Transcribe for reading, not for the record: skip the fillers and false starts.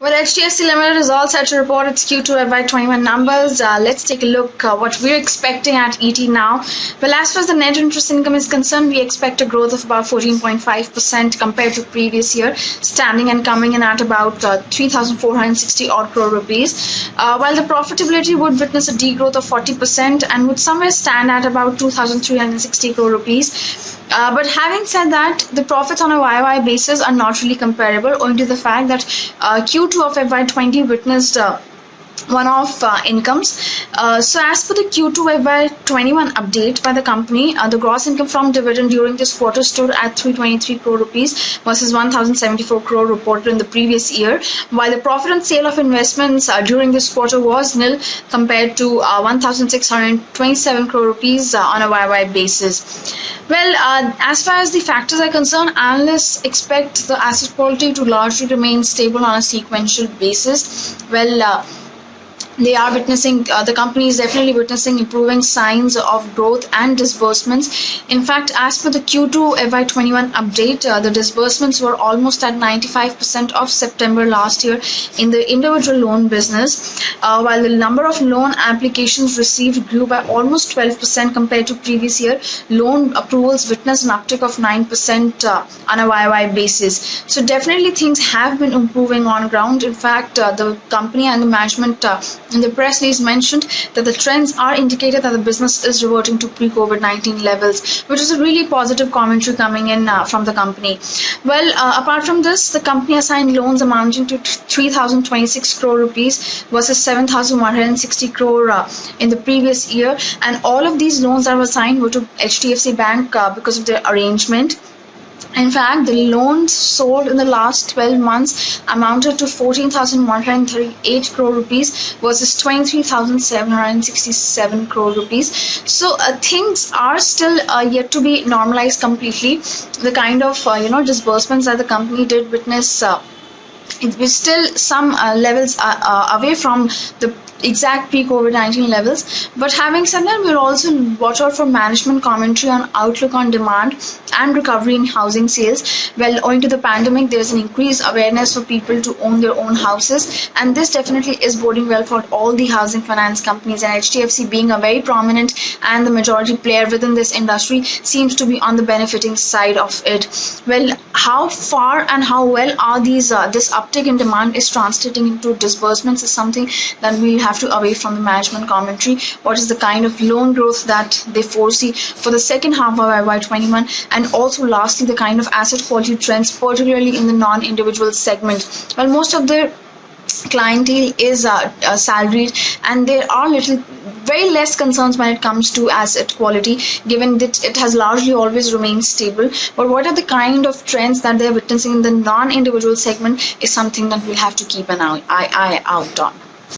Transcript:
Well, HDFC Ltd is all set to report its Q2FY21 numbers. Let's take a look what we're expecting at ET now. Well, as far as the net interest income is concerned, we expect a growth of about 14.5% compared to previous year, standing and coming in at about 3,460 odd crore rupees. While the profitability would witness a degrowth of 40% and would somewhere stand at about 2,360 crore rupees. But having said that, the profits on a YY basis are not really comparable, owing to the fact that Q2 of FY20 witnessed one-off incomes. So as per the Q2 FY21 update by the company, the gross income from dividend during this quarter stood at 323 crore rupees versus 1074 crore reported in the previous year, while the profit on sale of investments during this quarter was nil compared to 1627 crore rupees on a YY basis. Well, as far as the factors are concerned, analysts expect the asset quality to largely remain stable on a sequential basis. Well, they are witnessing, the company is definitely witnessing improving signs of growth and disbursements. In fact, as per the Q2 FY21 update, the disbursements were almost at 95% of September last year in the individual loan business, while the number of loan applications received grew by almost 12% compared to previous year. Loan approvals witnessed an uptick of 9% on a YY basis. So definitely things have been improving on ground. In fact, the company and the management in the press release mentioned that the trends are indicated that the business is reverting to pre-COVID-19 levels, which is a really positive commentary coming in from the company. Well, apart from this, the company assigned loans amounting to 3,026 crore rupees versus 7,160 crore in the previous year, and all of these loans that were assigned were to HDFC Bank because of their arrangement. In fact, the loans sold in the last 12 months amounted to 14,138 crore rupees versus 23,767 crore rupees. So things are still yet to be normalized completely. The kind of disbursements that the company did witness, it was still some levels away from the exact pre-COVID-19 levels. But having said that, we'll also watch out for management commentary on outlook on demand and recovery in housing sales. Well, owing to the pandemic, there's an increased awareness for people to own their own houses, and this definitely is boding well for all the housing finance companies, and HDFC being a very prominent and the majority player within this industry seems to be on the benefiting side of it. Well, how far and how well are these this uptick in demand is translating into disbursements is something that we'll have to await from the management commentary. What is the kind of loan growth that they foresee for the second half of FY21, and also lastly the kind of asset quality trends, particularly in the non-individual segment. Well, most of their clientele is salaried, and there are very less concerns when it comes to asset quality, given that it has largely always remained stable. But what are the kind of trends that they're witnessing in the non-individual segment is something that we'll have to keep an eye out on.